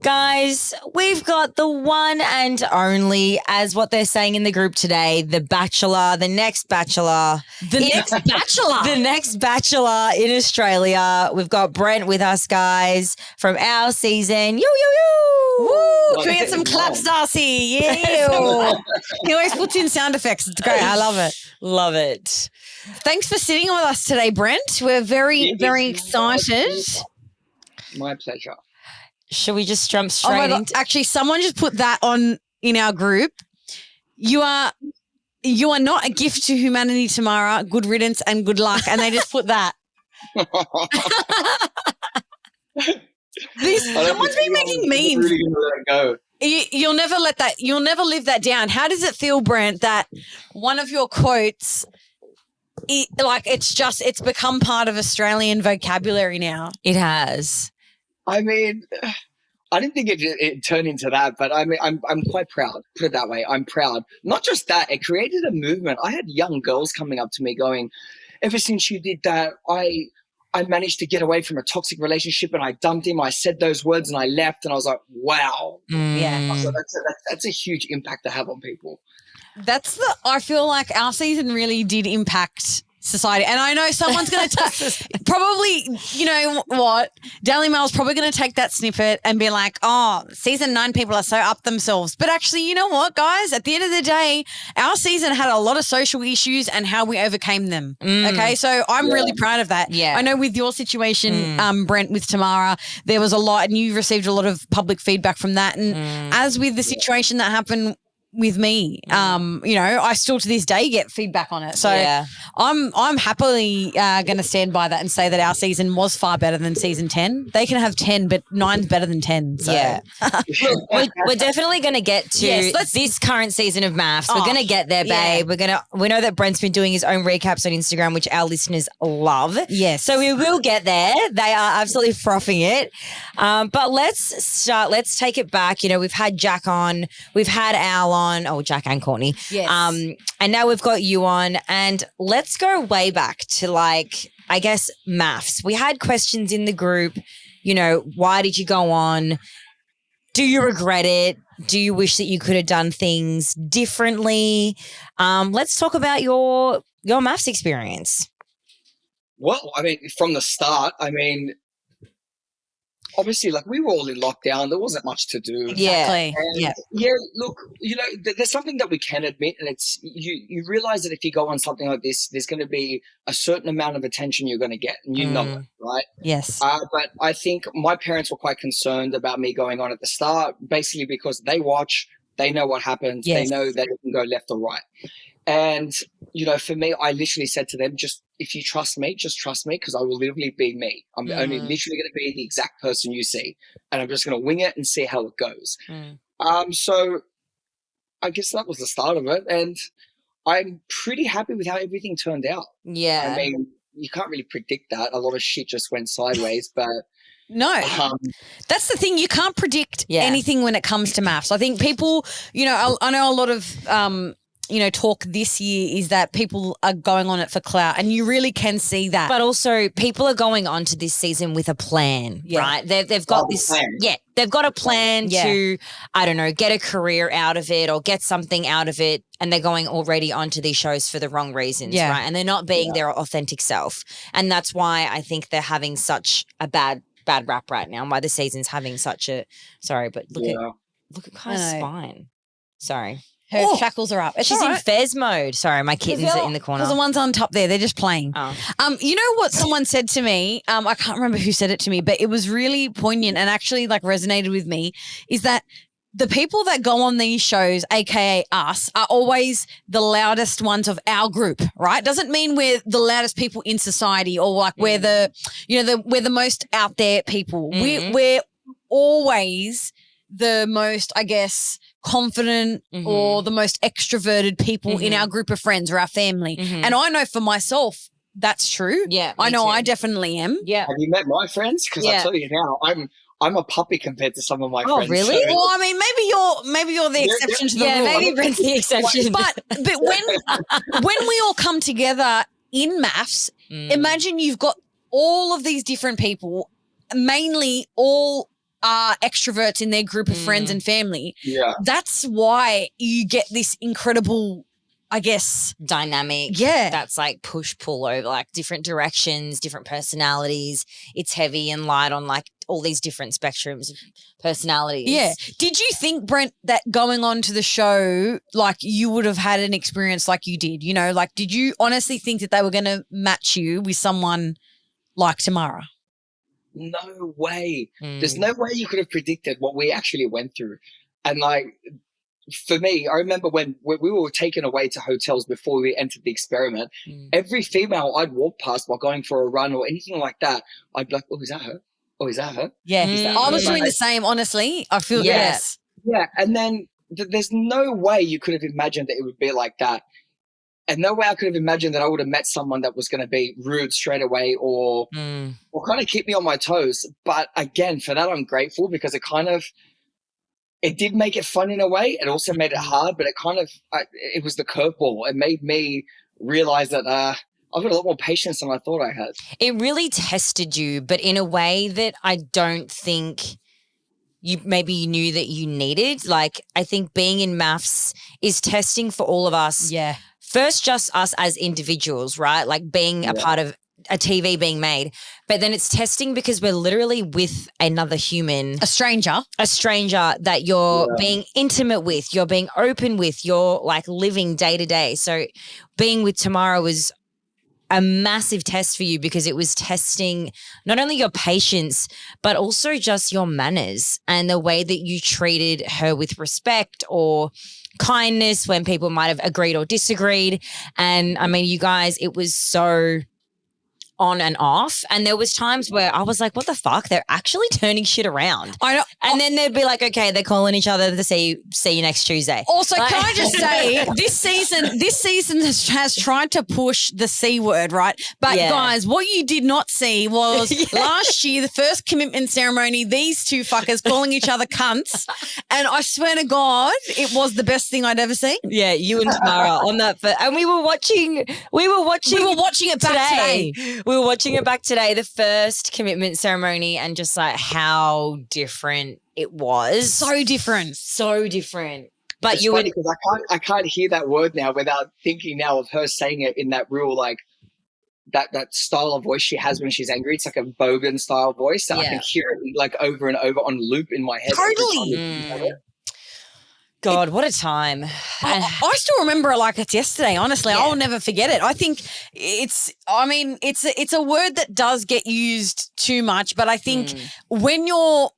Guys, we've got the one and only, as what they're saying in the group today, the Bachelor, the next Bachelor. The next Bachelor in Australia. We've got Brent with us, guys, from our season. Yo, yo, yo. Woo! Can we get some claps, Darcy? Yeah. He always puts in sound effects. It's great. I love it. Love it. Thanks for sitting with us today, Brent. We're very excited. My pleasure. Should we just jump straight into? Actually, someone just put that on in our group. You are not a gift to humanity, Tamara. Good riddance and good luck. And they just put that. Someone's been making memes. Really gonna let it go. You'll never live that down. How does it feel, Brent, that one of your quotes, it's become part of Australian vocabulary now? It has. I mean, I didn't think it turned into that, but I mean, I'm quite proud. Put it that way. I'm proud. Not just that, it created a movement. I had young girls coming up to me going, ever since you did that, I managed to get away from a toxic relationship and I dumped him. I said those words and I left and I was like, wow. Yeah. So that's a huge impact to have on people. I feel like our season really did impact society. And I know someone's going to probably, you know what, Daily Mail's probably going to take that snippet and be like, oh, season 9 people are so up themselves. But actually, you know what, guys? At the end of the day, our season had a lot of social issues and how we overcame them. Okay, so I'm really proud of that. Yeah. I know with your situation, Brent, with Tamara, there was a lot and you received a lot of public feedback from that. And as with the situation that happened with me, you know, I still to this day get feedback on it. So I'm happily going to stand by that and say that our season was far better than season 10. They can have 10, but 9's better than 10. So. Yeah. Look, we're definitely going to get to this current season of MAFS. We're going to get there, babe. Yeah. We know that Brent's been doing his own recaps on Instagram, which our listeners love. Yes. So we will get there. They are absolutely frothing it. But let's take it back. You know, we've had Jack on, we've had Al on. Jack and Courtney. Yes. And now we've got you on. And let's go way back to I guess MAFS. We had questions in the group, you know, why did you go on? Do you regret it? Do you wish that you could have done things differently? Let's talk about your MAFS experience. Well, I mean, from the start, I mean, obviously, we were all in lockdown. There wasn't much to do. Exactly. Yeah, look, you know, there's something that we can admit, and it's you realize that if you go on something like this, there's going to be a certain amount of attention you're going to get, and you know it, right? Yes. But I think my parents were quite concerned about me going on at the start, basically because they watch, they know what happens, they know that it can go left or right. And, you know, for me, I literally said to them, if you trust me, just trust me, because I will literally be me. I'm only literally going to be the exact person you see, and I'm just going to wing it and see how it goes. So I guess that was the start of it, and I'm pretty happy with how everything turned out. Yeah. I mean, you can't really predict that. A lot of shit just went sideways, but... No, that's the thing. You can't predict anything when it comes to MAFS. I think people, you know, I know a lot of... you know, talk this year is that people are going on it for clout, and you really can see that. But also, people are going on to this season with a plan, right? They've got this, they've got a plan to, I don't know, get a career out of it or get something out of it, and they're going already onto these shows for the wrong reasons, right? And they're not being their authentic self, and that's why I think they're having such a bad rap right now, and why the season's having such a look at Kai's spine. Sorry. Her shackles are up. She's in Fez mode. Sorry, my kittens are in the corner. Because the ones on top there, they're just playing. Oh. You know what someone said to me? I can't remember who said it to me, but it was really poignant and actually resonated with me, is that the people that go on these shows, aka us, are always the loudest ones of our group, right? Doesn't mean we're the loudest people in society or we're the, you know, we're the most out there people. We're always the most, I guess, confident or the most extroverted people in our group of friends or our family. And I know for myself that's true. Yeah, I know too. I definitely am. Yeah. Have you met my friends? Because I tell you now, I'm a puppy compared to some of my friends. Oh, really? So. Well, I mean, maybe you're the exception to the rule. Yeah, maybe Brent's the exception. But when we all come together in MAFS, imagine you've got all of these different people, mainly all are extroverts in their group of friends and family. Yeah. That's why you get this incredible, I guess, dynamic. Yeah. That's like push-pull over like different directions, different personalities. It's heavy and light on like all these different spectrums of personalities. Yeah. Did you think, Brent, that going on to the show, like you would have had an experience like you did? You know, like did you honestly think that they were going to match you with someone like Tamara? No way. There's no way you could have predicted what we actually went through. And like, for me, I remember when we were taken away to hotels before we entered the experiment, every female I'd walk past while going for a run or anything like that, I'd be like, oh, is that her? Oh, is that her? Yeah. Is that I her? was doing the same, honestly. I feel Yes. Yeah. And then there's no way you could have imagined that it would be like that. And no way I could have imagined that I would have met someone that was going to be rude straight away or kind of keep me on my toes. But again, for that, I'm grateful because it did make it fun in a way. It also made it hard, but it was the curveball. It made me realize that I've got a lot more patience than I thought I had. It really tested you, but in a way that I don't think you knew that you needed. Like, I think being in maths is testing for all of us. Yeah. First, just us as individuals, right? Like being a part of a TV being made. But then it's testing because we're literally with another human. A stranger that you're being intimate with, you're being open with, you're like living day to day. So being with Tamara was a massive test for you because it was testing not only your patience, but also just your manners and the way that you treated her with respect or kindness when people might have agreed or disagreed. And I mean, you guys, it was so on and off. And there was times where I was like, what the fuck? They're actually turning shit around. I know. And then they'd be like, okay, they're calling each other to see you next Tuesday. Also, can I just say, this season has tried to push the C word, right? But guys, what you did not see was last year, the first commitment ceremony, these two fuckers calling each other cunts. And I swear to God, it was the best thing I'd ever seen. Yeah, you and Tamara on that. And we were watching it back today. We were watching it back today, the first commitment ceremony, and just like how different it was. So different. But it's funny because I can't hear that word now without thinking now of her saying it in that real like that style of voice she has when she's angry. It's like a Bogan style voice. So I can hear it like over and over on loop in my head. Totally. God, what a time. I still remember it like it's yesterday, honestly. I'll never forget it. I think it's a word that does get used too much, but I think when you're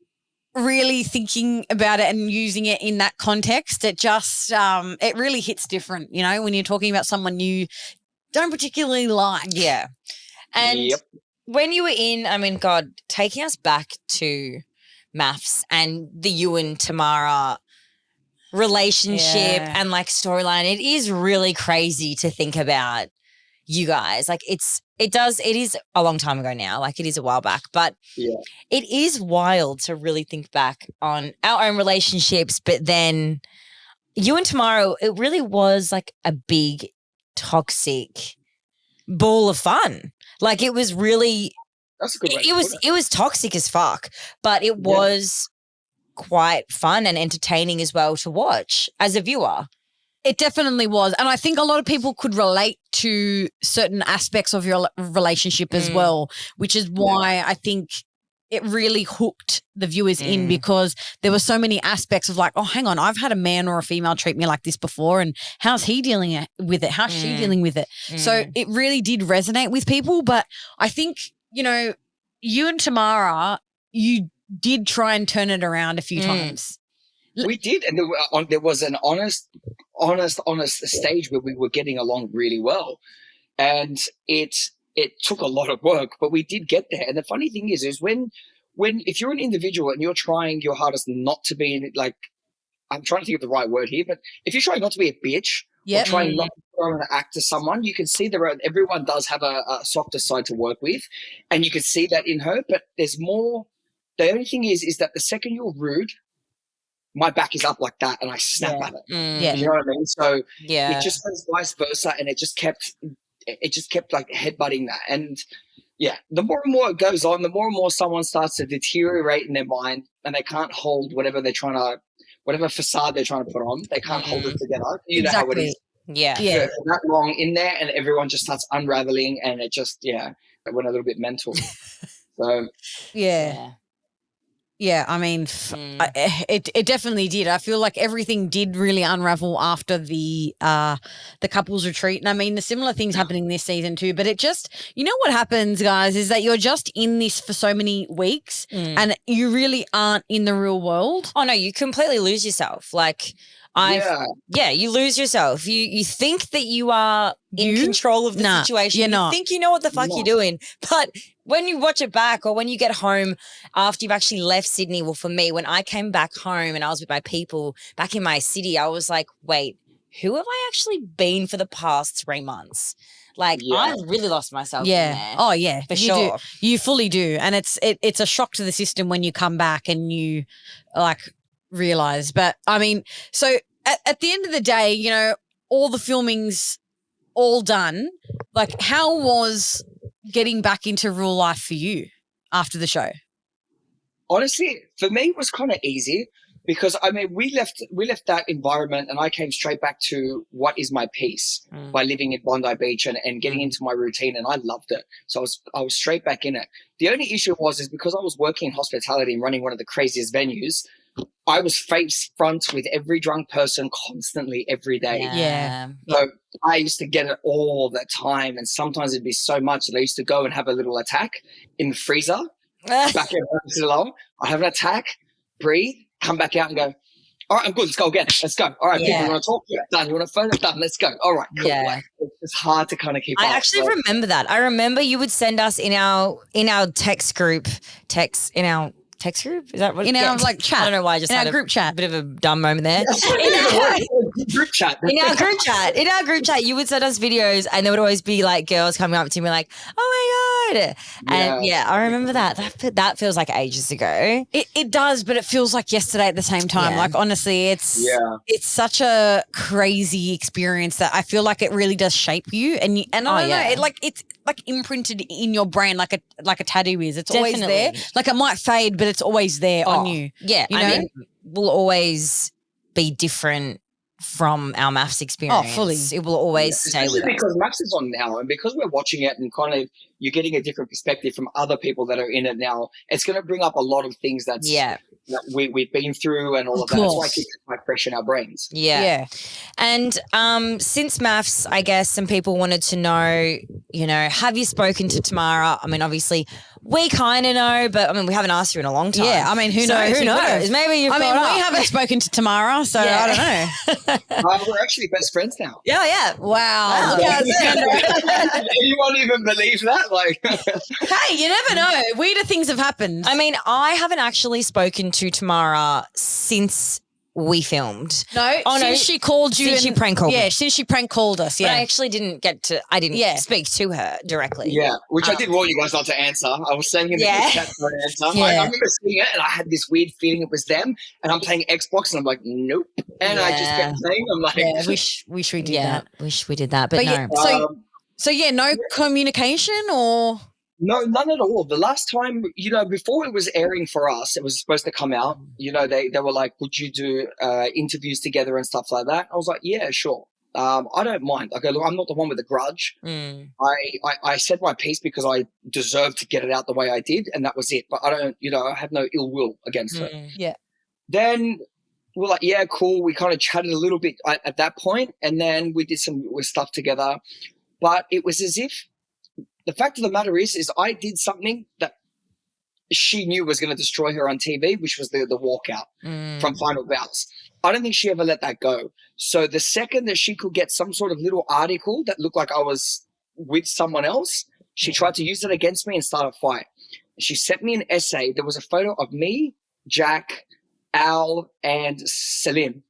really thinking about it and using it in that context, it just it really hits different, you know, when you're talking about someone you don't particularly like. Yeah. And when you were in, I mean, God, taking us back to maths and the you and Tamara relationship and like storyline, it is really crazy to think about you guys. Like it is a long time ago now, like it is a while back, but it is wild to really think back on our own relationships. But then you and Tamara, it really was like a big toxic ball of fun. Like it was really, that's a good way it was toxic as fuck, but it was quite fun and entertaining as well to watch as a viewer. It definitely was. And I think a lot of people could relate to certain aspects of your relationship as well, which is why I think it really hooked the viewers in, because there were so many aspects of like, oh, hang on, I've had a man or a female treat me like this before, and how's he dealing with it? How's she dealing with it? So it really did resonate with people. But I think, you know, you and Tamara, you did try and turn it around a few times. We did, and there was an honest stage where we were getting along really well, and it took a lot of work, but we did get there. And the funny thing is when if you're an individual and you're trying your hardest not to be like, I'm trying to think of the right word here, but if you're trying not to be a bitch or trying not to act to someone, you can see everyone does have a softer side to work with, and you can see that in her. But there's more. The only thing is that the second you're rude, my back is up like that and I snap at it. You know what I mean? So it just was vice versa, and it just kept like headbutting that. And the more and more it goes on, the more and more someone starts to deteriorate in their mind, and they can't hold whatever facade they're trying to put on. They can't hold it together. You know how it is. Yeah. For that long in there, and everyone just starts unraveling, and it just it went a little bit mental. So yeah, I mean, it definitely did. I feel like everything did really unravel after the couples retreat. And I mean, the similar things happening this season too. But it just, you know what happens, guys, is that you're just in this for so many weeks and you really aren't in the real world. Oh, no, you completely lose yourself. Like, you lose yourself. You think that you are in control of the situation. You're not. You think you know what the fuck you're doing. But when you watch it back or when you get home after you've actually left Sydney, well, for me, when I came back home and I was with my people back in my city, I was like, wait, who have I actually been for the past 3 months? Like, I really lost myself in there. Oh, yeah. For sure. You fully do. And it's a shock to the system when you come back and you, like, realize. But, I mean, so at the end of the day, you know, all the filming's all done. Like, how was getting back into real life for you after the show? Honestly, for me, it was kind of easy because, I mean, we left that environment and I came straight back to what is my peace by living in Bondi Beach and getting into my routine, and I loved it. So I was straight back in it. The only issue is because I was working in hospitality and running one of the craziest venues, I was face front with every drunk person constantly every day. Yeah. So I used to get it all the time, and sometimes it'd be so much that I used to go and have a little attack in the freezer. Back in I have an attack, breathe, come back out and go, all right, I'm good, let's go again. Let's go. All right, people, you want to talk? Yeah, done. You want to phone? Done. Let's go. All right, cool. Yeah. Like, it's hard to kind of keep up. I actually remember that. I remember you would send us in our text group, in our text group? Is that what? In our like chat. I don't know why I just in had our group chat. A bit of a dumb moment there. Group chat. In our group chat, you would send us videos and there would always be like girls coming up to me like, oh my God. And I remember that. That feels like ages ago. It does, but it feels like yesterday at the same time. Yeah. Like honestly, it's such a crazy experience that I feel like it really does shape you. And I don't know, it's like imprinted in your brain like a tattoo is. It's always there. Like it might fade, but it's always there on you. Yeah. You know? I mean, we'll always be different from our maths experience. Oh, fully. It will always stay with us. Because maths is on now, and because we're watching it and kind of you're getting a different perspective from other people that are in it now, it's going to bring up a lot of things that we've been through and all of that. That's why it keeps it quite fresh in our brains. Yeah. And since maths, I guess some people wanted to know, have you spoken to Tamara? I mean, obviously we kind of know, but I mean, we haven't asked you in a long time. Yeah, I mean, who knows? Who knows? Maybe you've we haven't spoken to Tamara, so I don't know. We're actually best friends now. Yeah. Wow. Anyone even believe that? Like, hey, you never know. Weirder things have happened. I mean, I haven't actually spoken to Tamara since we filmed. Since she called you. Since she prank called me. Yeah, since she prank called us, But I actually didn't speak to her directly. Yeah, which I did warn you guys not to answer. I was saying in the chat for an answer. I remember seeing it and I had this weird feeling it was them, and I'm playing Xbox and I'm like, nope. And I just kept saying, I'm like. Wish we did that. Wish we did that, but no. No communication or? No, none at all. The last time, before it was airing for us, it was supposed to come out, they were like, would you do interviews together and stuff like that? I was like, yeah, sure. I don't mind. I go, look, I'm not the one with a grudge. I said my piece because I deserved to get it out the way I did, and that was it. But I don't, I have no ill will against her. Yeah. Then we're like, yeah, cool. We kind of chatted a little bit at that point, and then we did some stuff together. But it was as if, the fact of the matter is I did something that she knew was going to destroy her on TV, which was the walkout from Final Bouts. I don't think she ever let that go. So the second that she could get some sort of little article that looked like I was with someone else, she tried to use it against me and start a fight. She sent me an essay. There was a photo of me, Jack, Al, and Celine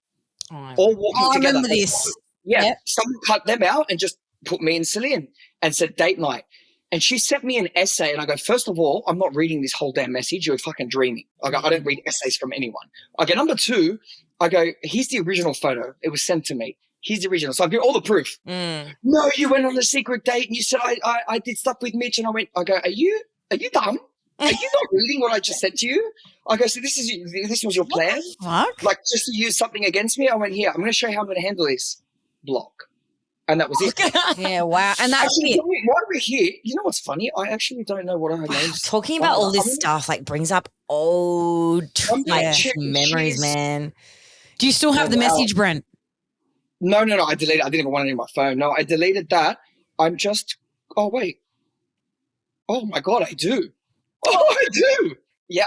all walking together. I remember this. Yeah. Yep. Someone cut them out and just put me and Celine and said date night. And she sent me an essay, and I go, first of all, I'm not reading this whole damn message. You're fucking dreaming. I go, I don't read essays from anyone. I go, number two, I go, here's the original photo. It was sent to me. Here's the original. So I've got all the proof. No, you went on a secret date and you said I did stuff with Mitch, and I go, are you dumb? Are you not reading what I just said to you? I go, so this was your plan? Fuck? Like, just to use something against me? I went, here, I'm going to show you how I'm going to handle this. Block. And that was it. Yeah, wow. And that's actually, it. While we're here, you know what's funny? I actually don't know what her name's. Talking about all this stuff like brings up old memories, man. Do you still have the message, Brent? No. I deleted it. I didn't even want it in my phone. No, I deleted that. I'm just, oh, wait. Oh, my God, I do. Oh, I do. Yeah,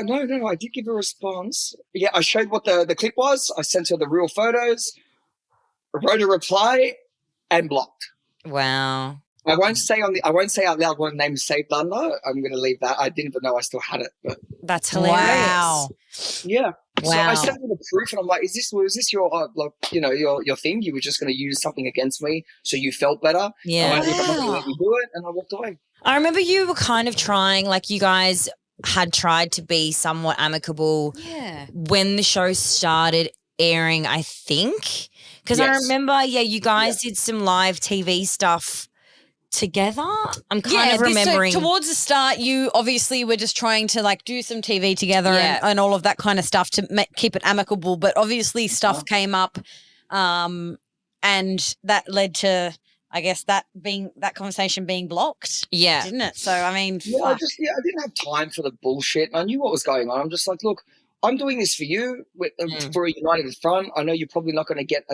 no. I did give a response. Yeah, I showed what the clip was. I sent her the real photos, wrote a reply, and blocked. Wow. I won't say out loud what name saved under. I'm going to leave that. I didn't even know I still had it. But that's hilarious. Wow. Yeah. Wow. So I sent her the proof, and I'm like, was this your your thing? You were just going to use something against me so you felt better? Yeah. I'm not going to let you do it, and I walked away. I remember you were kind of trying, like you guys had tried to be somewhat amicable when the show started airing, I think. Because I remember, you guys did some live TV stuff together. I'm kind of remembering. So towards the start, you obviously were just trying to like do some TV together and all of that kind of stuff to keep it amicable. But obviously stuff came up and that led to, I guess, that conversation being blocked. Yeah. Didn't it? So, I mean, I didn't have time for the bullshit. I knew what was going on. I'm just like, look, I'm doing this for you for a united front. I know you're probably not going to get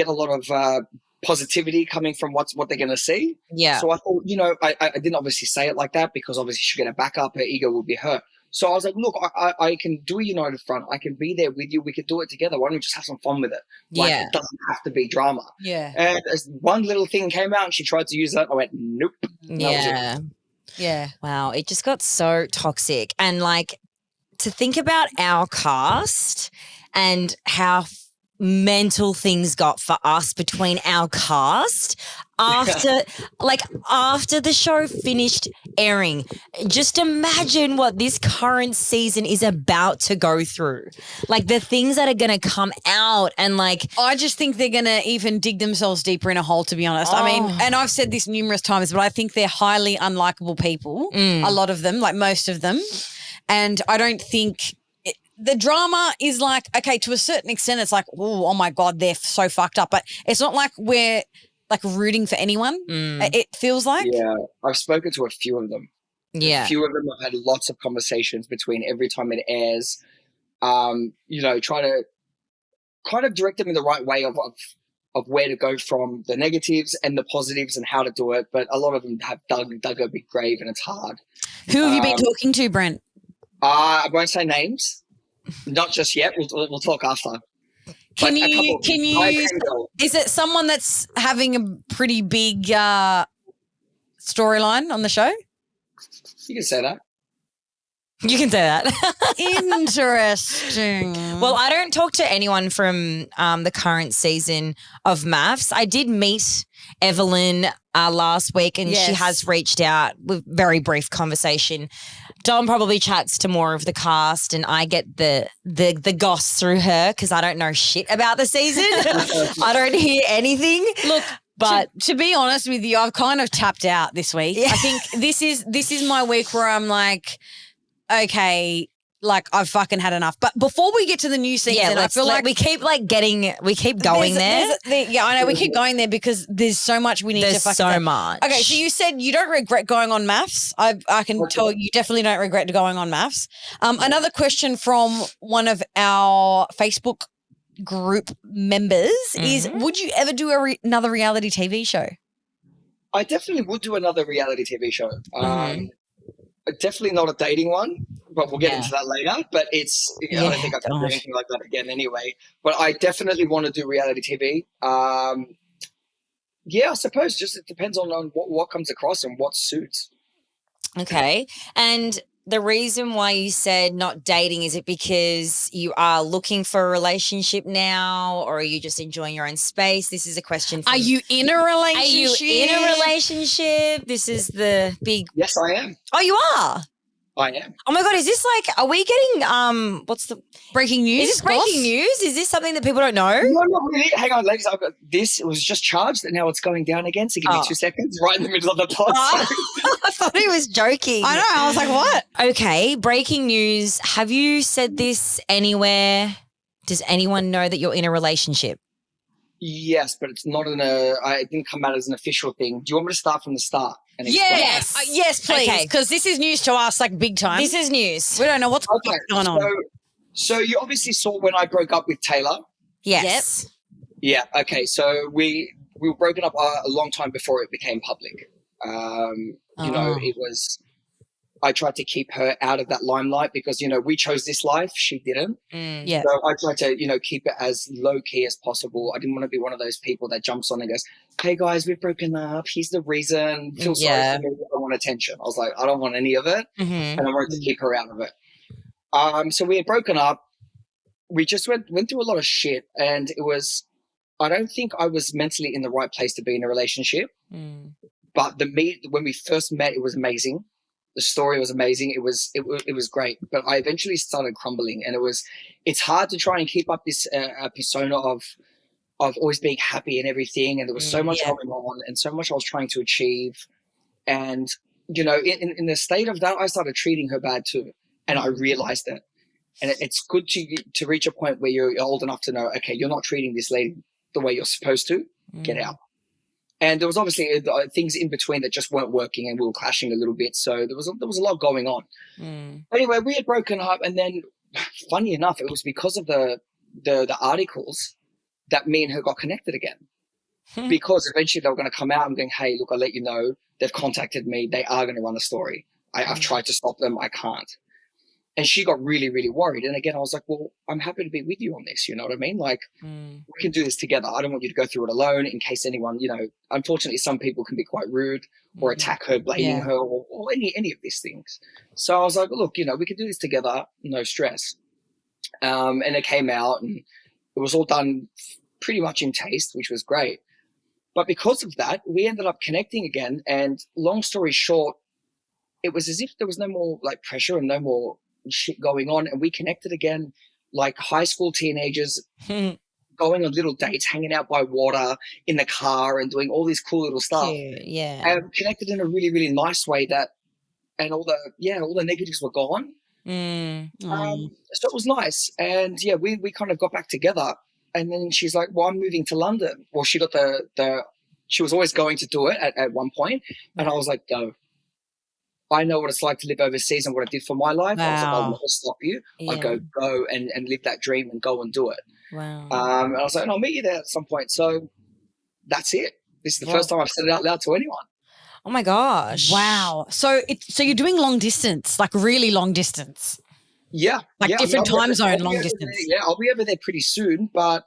a lot of positivity coming from what they're going to see. Yeah. So I thought, I didn't obviously say it like that because obviously she'll get a backup. Her ego will be hurt. So I was like, look, I can do a united front. I can be there with you. We could do it together. Why don't we just have some fun with it? Like, it doesn't have to be drama. Yeah. And as one little thing came out and she tried to use that, I went, nope. Yeah. Yeah. Wow. It just got so toxic. And like to think about our cast and how mental things got for us between our cast after the show finished airing. Just imagine what this current season is about to go through. Like the things that are going to come out and like I just think they're going to even dig themselves deeper in a hole, to be honest. I mean, and I've said this numerous times, but I think they're highly unlikable people, a lot of them, like most of them. And I don't think the drama is like, okay, to a certain extent, it's like, oh my God, they're so fucked up. But it's not like we're like rooting for anyone. It feels like. Yeah, I've spoken to a few of them. Yeah. A few of them have had lots of conversations between every time it airs, try to kind of direct them in the right way of where to go from the negatives and the positives and how to do it. But a lot of them have dug a big grave and it's hard. Who have you been talking to, Brent? I won't say names. Not just yet. We'll talk after. Can you? Is it someone that's having a pretty big storyline on the show? You can say that. You can say that. Interesting. Well, I don't talk to anyone from the current season of MAFS. I did meet Evelyn last week and she has reached out with very brief conversation. Dom probably chats to more of the cast and I get the goss through her because I don't know shit about the season. I don't hear anything. Look, but to be honest with you, I've kind of tapped out this week. Yeah. I think this is my week where I'm like, okay, like I've fucking had enough. But before we get to the new season, I feel like we keep going there. I know we keep going there because there's so much we need to fucking so much. Okay, so you said you don't regret going on MAFS. I can tell you definitely don't regret going on MAFS. Another question from one of our Facebook group members is, would you ever do another reality TV show? I definitely would do another reality TV show. Definitely not a dating one, but we'll get into that later. But it's, I don't think I can do anything like that again anyway. But I definitely want to do reality TV. I suppose just it depends on what comes across and what suits. Okay. And the reason why you said not dating, is it because you are looking for a relationship now or are you just enjoying your own space? This is a question. Are you in a relationship? This is the big... Yes, I am. Oh, you are? I am. Oh my God, is this like, are we getting, what's the breaking news? Is this breaking news? Is this something that people don't know? No, not really. Hang on, ladies. I've got this. It was just charged and now it's going down again. So give me 2 seconds, right in the middle of the pod. I thought he was joking. I know. I was like, what? Okay, breaking news. Have you said this anywhere? Does anyone know that you're in a relationship? Yes, but it's not it didn't come out as an official thing. Do you want me to start from the start? Yes. Yes, please. Because this is news to us, like big time. This is news. We don't know what's going on. So you obviously saw when I broke up with Taylor. Yes. Yep. Yeah. Okay. So we were broken up a long time before it became public. You know, it was. I tried to keep her out of that limelight because, you know, we chose this life. She didn't. Yeah. So I tried to, you know, keep it as low key as possible. I didn't want to be one of those people that jumps on and goes, "Hey guys, we've broken up. Here's the reason. Feel sorry for me. I want attention." I was like, I don't want any of it. And I wanted to keep her out of it. So we had broken up. We just went through a lot of shit. And it was, I don't think I was mentally in the right place to be in a relationship. But when we first met, it was amazing. The story was amazing. It was great, but I eventually started crumbling, and it's hard to try and keep up this persona of always being happy and everything. And there was so much going on, and so much I was trying to achieve. And you know, in the state of that, I started treating her bad too, and I realized it. And it's good to reach a point where you're old enough to know, okay, you're not treating this lady the way you're supposed to. Get out. And there was obviously things in between that just weren't working, and we were clashing a little bit. So there was a lot going on. Anyway, we had broken up, and then, funny enough, it was because of the articles that me and her got connected again. Because eventually they were going to come out and going, "Hey, look, I'll let you know. They've contacted me. They are going to run a story. I've tried to stop them. I can't." And she got really, really worried. And again, I was like, well, I'm happy to be with you on this. You know what I mean? Like, we can do this together. I don't want you to go through it alone in case anyone, you know, unfortunately, some people can be quite rude or attack her, blaming her or any of these things. So I was like, look, you know, we can do this together. No stress. And it came out and it was all done pretty much in taste, which was great. But because of that, we ended up connecting again. And long story short, it was as if there was no more like pressure and no more shit going on, and we connected again like high school teenagers going on little dates, hanging out by water in the car and doing all this cool little stuff. And connected in a really, really nice way and all the negatives were gone. So it was nice. And we kind of got back together, and then she's like, well, I'm moving to London. Well, she got she was always going to do it at one point, and I was like, go. I know what it's like to live overseas and what it did for my life. I was like, I'll never stop you. I go and live that dream and go and do it. Wow. And I was like, and I'll meet you there at some point. So that's it. This is the first time I've said it out loud to anyone. Oh my gosh. Wow. So you're doing long distance, like really long distance. Yeah. Like different time zone, long distance. Yeah, I'll be over there pretty soon. But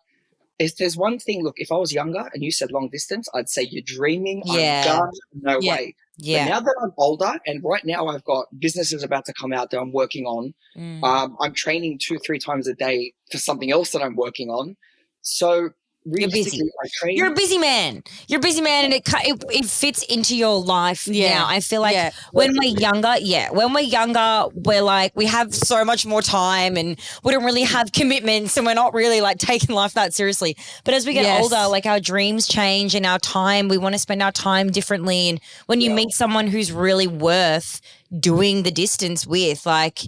if there's one thing, look, if I was younger and you said long distance, I'd say you're dreaming. I'm done. No way. Yeah. But now that I'm older, and right now I've got businesses about to come out that I'm working on. I'm training 2-3 times a day for something else that I'm working on. So you're busy. You're a busy man. You're a busy man, and it fits into your life now. I feel like when we're younger, we're like, we have so much more time and we don't really have commitments and we're not really like taking life that seriously. But as we get older, like our dreams change and our time, we want to spend our time differently. And when you meet someone who's really worth doing the distance with, like,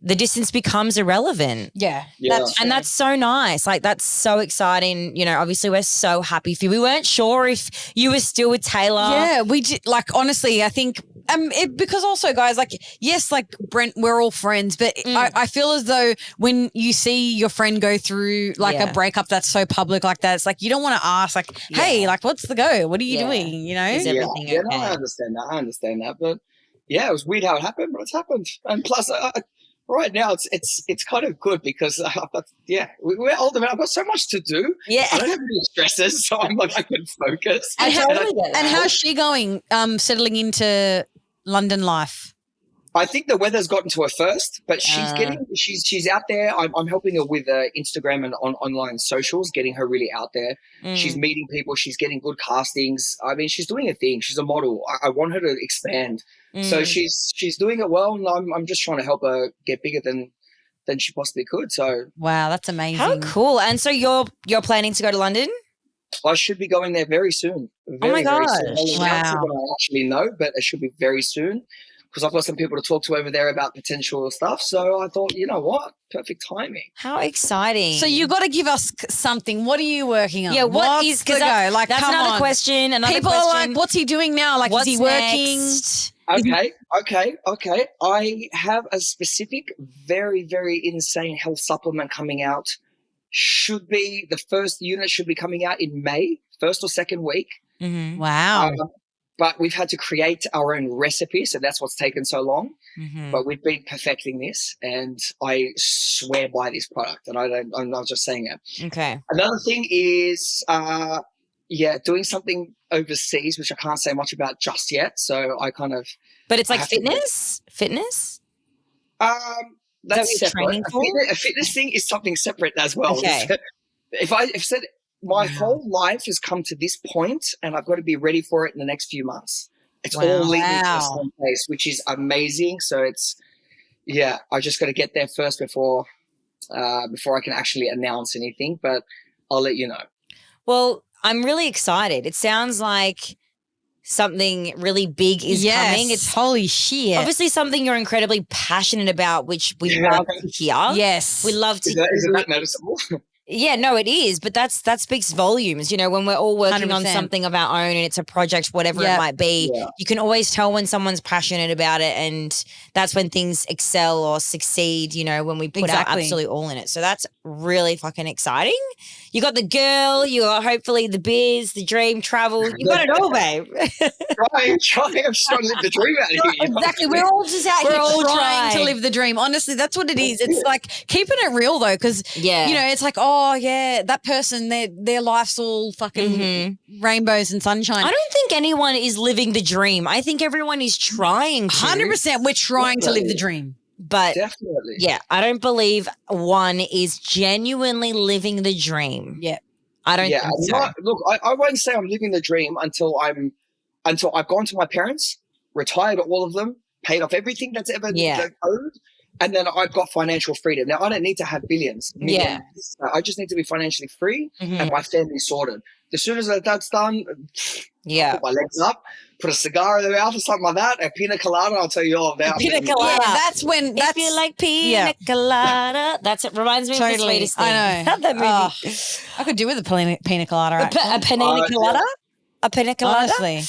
the distance becomes irrelevant. Yeah. That's so nice. Like, that's so exciting. You know, obviously we're so happy for you. We weren't sure if you were still with Taylor. Yeah, we did. Like, honestly, I think because also, guys, like, yes, like Brent, we're all friends, but I feel as though when you see your friend go through like a breakup that's so public like that, it's like you don't want to ask like, hey, like, what's the go? What are you doing? You know? Is everything okay? No, I understand that. But yeah, it was weird how it happened, but it's happened. And plus, right now, it's kind of good because we're older, man. I've got so much to do. Yeah, I don't have any stresses, so I'm like I can focus. And how's she going? Settling into London life. I think the weather's gotten to her first, but she's out there. I'm helping her with Instagram and online socials, getting her really out there. She's meeting people. She's getting good castings. I mean, she's doing a thing. She's a model. I want her to expand. So she's doing it well, and I'm just trying to help her get bigger than she possibly could. So wow, that's amazing. How cool! And so you're planning to go to London? I should be going there very soon. Oh my gosh! Wow. I actually know, but it should be very soon. Because I've got some people to talk to over there about potential stuff. So I thought, you know what? Perfect timing. How exciting. So you got to give us something. What are you working on? Yeah, what's the go? Like, that's another question. People are like, what's he doing now? Like, is he working? Okay. I have a specific, very, very insane health supplement coming out. The first unit should be coming out in May, first or second week. Mm-hmm. Wow. But we've had to create our own recipe, so that's what's taken so long. But we've been perfecting this, and I swear by this product, and I'm not just saying it. Okay. Another thing is, doing something overseas, which I can't say much about just yet. So I kind of. But it's like fitness. Fitness. That's separate. Training for? A fitness thing is something separate as well. Okay. If said. My whole life has come to this point, and I've got to be ready for it in the next few months. It's all leading to the same place, which is amazing. So I just got to get there first before I can actually announce anything, but I'll let you know. Well, I'm really excited. It sounds like something really big is coming. It's holy shit. Obviously something you're incredibly passionate about, which we love to hear. Yes. We love to hear. Isn't that noticeable? Yeah, no, it is. But that speaks volumes. You know, when we're all working 100%. On something of our own and it's a project, whatever it might be, you can always tell when someone's passionate about it, and that's when things excel or succeed, you know, when we put our absolute all in it. So that's really fucking exciting. You got the girl, you got hopefully the biz, the dream, travel. You got it all, babe. I'm just trying to live the dream out here. Exactly. We're all just out here trying to live the dream. Honestly, that's what it is. It's like keeping it real though, because, you know, it's like, oh, yeah, that person, their life's all fucking rainbows and sunshine. I don't think anyone is living the dream. I think everyone is trying to. 100%. We're trying to live the dream. But definitely. Yeah, I don't believe one is genuinely living the dream. Yeah. I don't think so. Look, I won't say I'm living the dream until I've gone to my parents, retired all of them, paid off everything that's ever owed, and then I've got financial freedom. Now, I don't need to have millions. I just need to be financially free and my family sorted. As soon as that's done, I'll put my legs up, put a cigar in their mouth or something like that, a pina colada, I'll tell you all about it. Pina colada. Yeah, that's when, if you like pina colada. That's it. Reminds me of the sweetest thing. I know. That movie. I could do with a pina colada. A pina colada? A pina colada? Honestly.